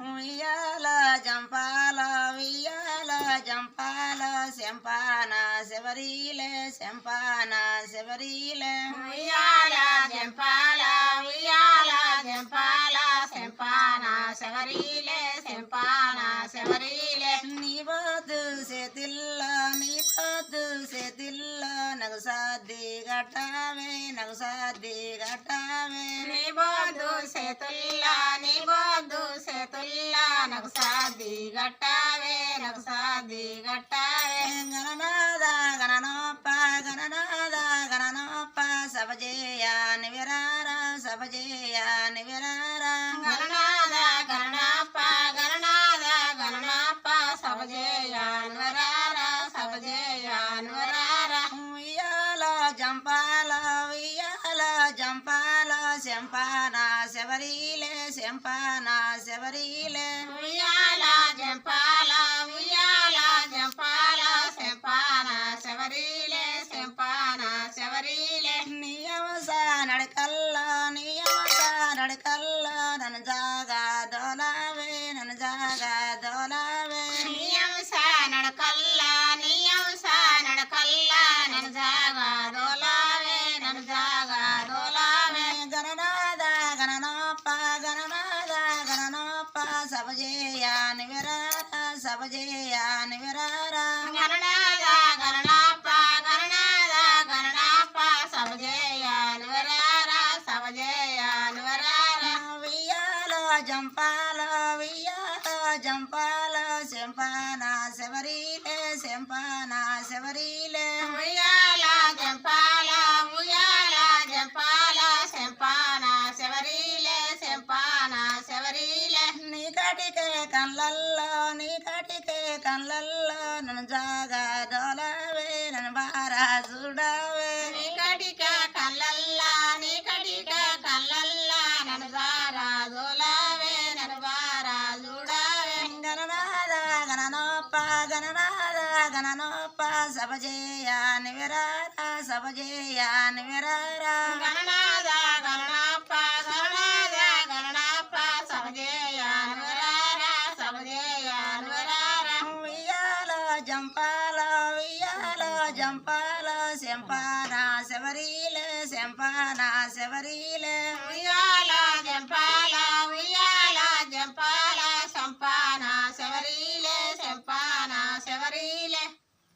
ఉయ్యాల జంపాల ఉయ్యాల జంపాల శంపాన శబరిలే శంపాన శబరిలే ఉయ్యాల జంపాల ఉయ్యాల జంపాల శంపాన శబరిలే శంపాన శబరిలే నీ బొద్దు చేతిల్లో నీ బొద్దు చేతిల్లో నగు సాది గట్టావే నగు సాది గట్టావే నీ బొద్దు చేతుల్లా నీ బొద్దు చేతుల్లా నాకు సాది గట్టావే నాకు సాది గట్టావే గణనాద గణనోప్ప గణనాద గణనోప్ప సభజేయ నివిరార సభజేయ నివిరార గణనాద గణనాప్ప గణనాద గణనాప్ప సభజేయాన్వరార సభజేయాన్వరార ఉయ్యాల జంపాల ఉయ్యాల జంపాల శంపాన శబరిలే శంపాన శబరిలే ఉయ్యాల జంపాల ఉయ్యాల జంపాల శంపాన శబరిలే శంపాన శబరిలే నియమస నడకల్లో నియమస నడకల్లో నన్ను జాగా దోలావే నన్ను జాగా దోలావే నియంస నడకల్లా నియంస నడకల్లా నన్ను జాగా దోలావే నన్ను జాగా దోలావే గణనాద గణనోప్ప గణనాద గణనోప్ప సభజేయ నివిరార సభజేయ నివిరార గణనాద గణనాప్ప గణనాద గణనాప్ప సభజేయాన్వరార సభజేయాన్వరార ఉయ్యాల జంపాల ఉయ్యాల జంపాల శంపాన శబరిలే శంపాన శబరిలే ఉయ్యాల జంపాల ఉయ్యాల జంపాల శంపాన శబరిలే శంపాన శబరిలే నీ కటికే కళ్ళల్లో నీ కటికే కళ్ళల్లో నన్ను జాగా దోలావే నన్ను బారా చూడవే నీ కటిక కళ్ళల్లా నీ కటిక కళ్ళల్లా నన్ను బారా దోలావే నన్ను బారా చూడావే గణనాద గణనోప్ప గణనాద గణనోప్ప సభజేయ నివిరార సభజేయ నివిరార గణనాద గణనాప్ప గణనాద గణనాప్ప సభజేయాన్వరార సభజేయాన్వరార ఉయ్యాల జంపాల ఉయ్యాల జంపాల శంపాన శబరిలే శంపాన శబరిలే ఉయ్యాల జంపాల ఉయ్యాల జంపాల సంపాన శబరిలే సంపాన శబరిలే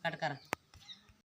కట్కర